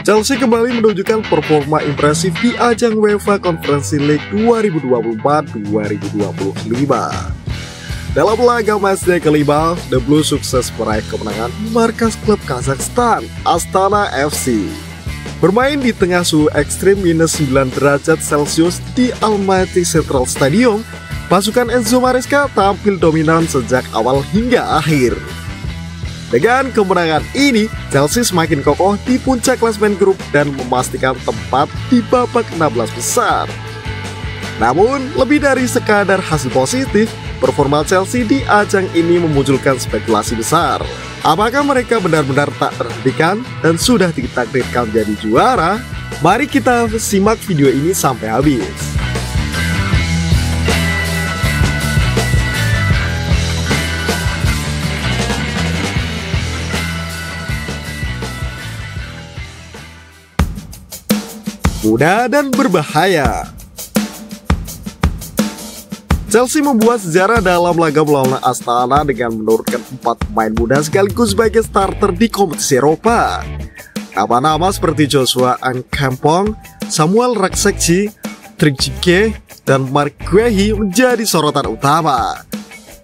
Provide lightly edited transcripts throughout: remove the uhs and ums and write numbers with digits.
Chelsea kembali menunjukkan performa impresif di ajang UEFA Conference League 2024-2025. Dalam laga matchday kelima, The Blues sukses meraih kemenangan di markas klub Kazakhstan, Astana FC. Bermain di tengah suhu ekstrim minus 9 derajat Celcius di Almaty Central Stadium, pasukan Enzo Maresca tampil dominan sejak awal hingga akhir. Dengan kemenangan ini, Chelsea semakin kokoh di puncak klasemen grup dan memastikan tempat di babak 16 besar. Namun, lebih dari sekadar hasil positif, performa Chelsea di ajang ini memunculkan spekulasi besar. Apakah mereka benar-benar tak terhentikan dan sudah ditakdirkan jadi juara? Mari kita simak video ini sampai habis. Mudah dan berbahaya. Chelsea membuat sejarah dalam laga melawan Astana dengan menurunkan 4 pemain muda sekaligus sebagai starter di kompetisi Eropa. Nama-nama seperti Joshua Ankampong, Samuel Raksekci, Tricike, dan Mark Guehi menjadi sorotan utama.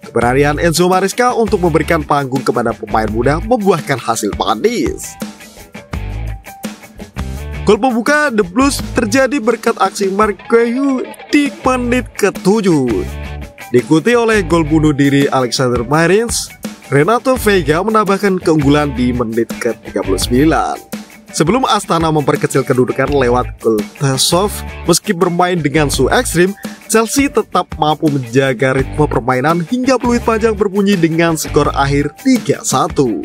Keberanian Enzo Maresca untuk memberikan panggung kepada pemain muda membuahkan hasil manis. Gol pembuka The Blues terjadi berkat aksi Mark Guehi di menit ke-7. Diikuti oleh gol bunuh diri Alexander Marins, Renato Veiga menambahkan keunggulan di menit ke-39. Sebelum Astana memperkecil kedudukan lewat gol Tasov, meski bermain dengan suhu ekstrim, Chelsea tetap mampu menjaga ritme permainan hingga peluit panjang berbunyi dengan skor akhir 3-1.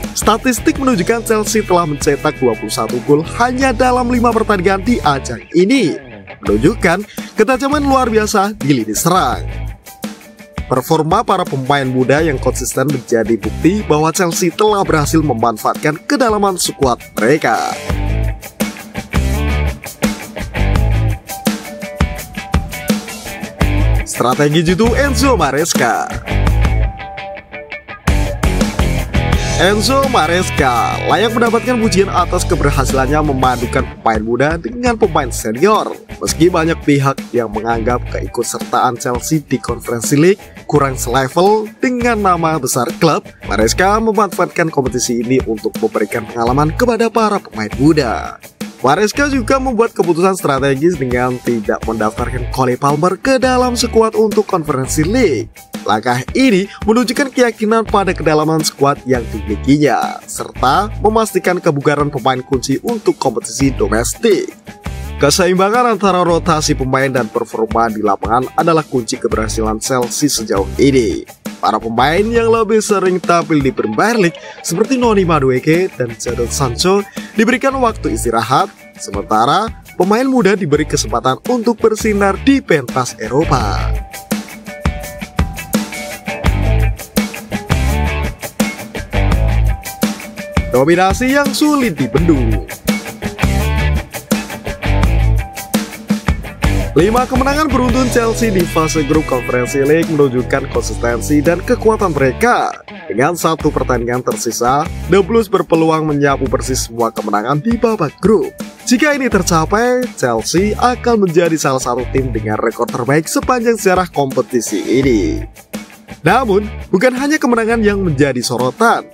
Statistik menunjukkan Chelsea telah mencetak 21 gol hanya dalam 5 pertandingan di ajang ini, menunjukkan ketajaman luar biasa di lini serang. Performa para pemain muda yang konsisten menjadi bukti bahwa Chelsea telah berhasil memanfaatkan kedalaman skuad mereka. Strategi jitu Enzo Maresca. Enzo Maresca layak mendapatkan pujian atas keberhasilannya memadukan pemain muda dengan pemain senior. Meski banyak pihak yang menganggap keikutsertaan Chelsea di Conference League kurang selevel dengan nama besar klub, Maresca memanfaatkan kompetisi ini untuk memberikan pengalaman kepada para pemain muda. Maresca juga membuat keputusan strategis dengan tidak mendaftarkan Cole Palmer ke dalam skuad untuk Conference League. Langkah ini menunjukkan keyakinan pada kedalaman skuad yang dimilikinya, serta memastikan kebugaran pemain kunci untuk kompetisi domestik. Keseimbangan antara rotasi pemain dan performa di lapangan adalah kunci keberhasilan Chelsea sejauh ini. Para pemain yang lebih sering tampil di Premier League seperti Noni Madueke dan Jadon Sancho diberikan waktu istirahat, sementara pemain muda diberi kesempatan untuk bersinar di pentas Eropa. Dominasi yang sulit dibendung. 5 kemenangan beruntun Chelsea di fase grup Conference League menunjukkan konsistensi dan kekuatan mereka. Dengan 1 pertandingan tersisa, The Blues berpeluang menyapu persis semua kemenangan di babak grup. Jika ini tercapai, Chelsea akan menjadi salah satu tim dengan rekor terbaik sepanjang sejarah kompetisi ini. Namun, bukan hanya kemenangan yang menjadi sorotan.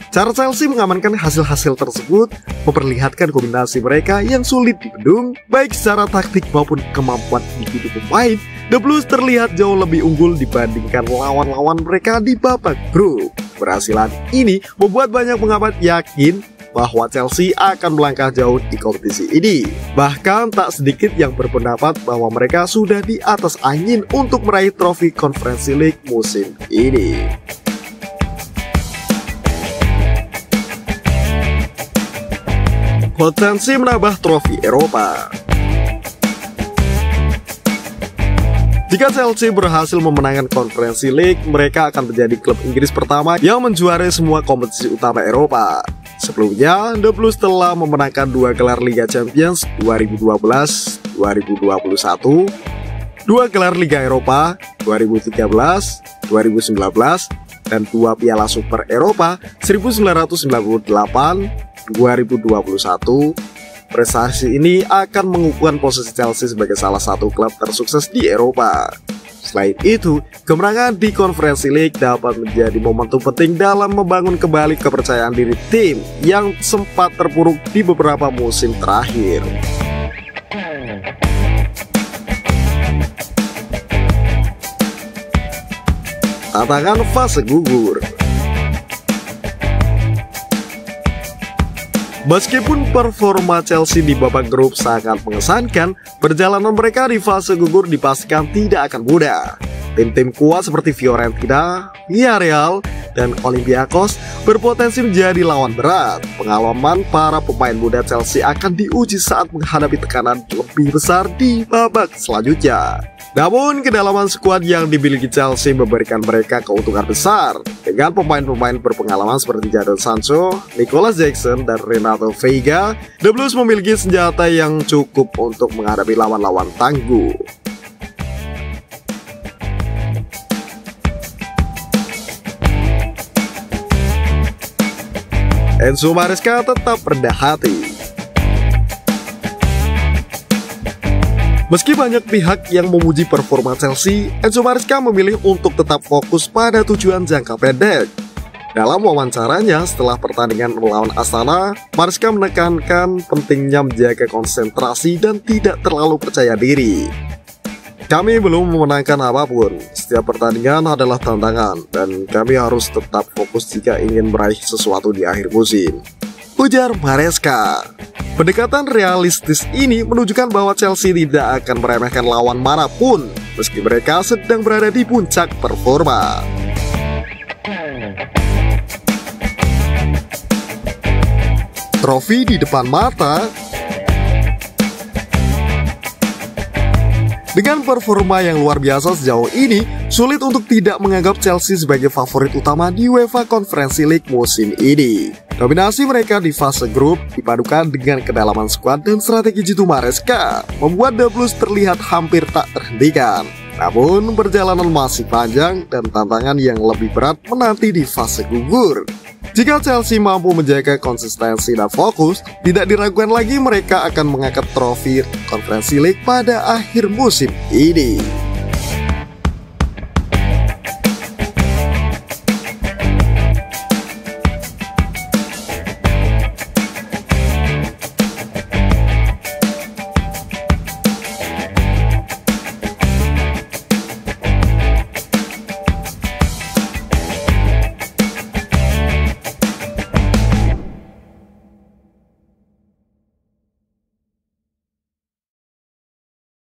Cara Chelsea mengamankan hasil-hasil tersebut memperlihatkan kombinasi mereka yang sulit dibendung, baik secara taktik maupun kemampuan individu pemain. The Blues terlihat jauh lebih unggul dibandingkan lawan-lawan mereka di babak grup. Keberhasilan ini membuat banyak pengamat yakin bahwa Chelsea akan melangkah jauh di kompetisi ini. Bahkan tak sedikit yang berpendapat bahwa mereka sudah di atas angin untuk meraih trofi Conference League musim ini. Potensi menambah trofi Eropa. Jika Chelsea berhasil memenangkan Conference League, mereka akan menjadi klub Inggris pertama yang menjuarai semua kompetisi utama Eropa. Sebelumnya, The Blues telah memenangkan 2 gelar Liga Champions 2012-2021, 2 gelar Liga Eropa 2013, 2019, dan 2 Piala Super Eropa 1998, 2021, Prestasi ini akan mengukuhkan posisi Chelsea sebagai salah satu klub tersukses di Eropa. Selain itu, kemenangan di Conference League dapat menjadi momentum penting dalam membangun kembali kepercayaan diri tim yang sempat terpuruk di beberapa musim terakhir. Tantangan fase gugur. Meskipun performa Chelsea di babak grup sangat mengesankan, perjalanan mereka di fase gugur dipastikan tidak akan mudah. Tim-tim kuat seperti Fiorentina, Villarreal, dan Olympiakos berpotensi menjadi lawan berat. Pengalaman para pemain muda Chelsea akan diuji saat menghadapi tekanan lebih besar di babak selanjutnya. Namun, kedalaman skuad yang dimiliki Chelsea memberikan mereka keuntungan besar. Dengan pemain-pemain berpengalaman seperti Jadon Sancho, Nicolas Jackson, dan Renato Veiga, The Blues memiliki senjata yang cukup untuk menghadapi lawan-lawan tangguh. Enzo Maresca tetap rendah hati. Meski banyak pihak yang memuji performa Chelsea, Enzo Maresca memilih untuk tetap fokus pada tujuan jangka pendek. Dalam wawancaranya setelah pertandingan melawan Astana, Maresca menekankan pentingnya menjaga konsentrasi dan tidak terlalu percaya diri. Kami belum memenangkan apapun, setiap pertandingan adalah tantangan, dan kami harus tetap fokus jika ingin meraih sesuatu di akhir musim, ujar Maresca. Pendekatan realistis ini menunjukkan bahwa Chelsea tidak akan meremehkan lawan manapun, meski mereka sedang berada di puncak performa. Trofi di depan mata. Dengan performa yang luar biasa sejauh ini, sulit untuk tidak menganggap Chelsea sebagai favorit utama di UEFA Conference League musim ini. Dominasi mereka di fase grup dipadukan dengan kedalaman skuad dan strategi jitu Maresca membuat The Blues terlihat hampir tak terhentikan. Namun perjalanan masih panjang dan tantangan yang lebih berat menanti di fase gugur. Jika Chelsea mampu menjaga konsistensi dan fokus, tidak diragukan lagi mereka akan mengangkat trofi Conference League pada akhir musim ini.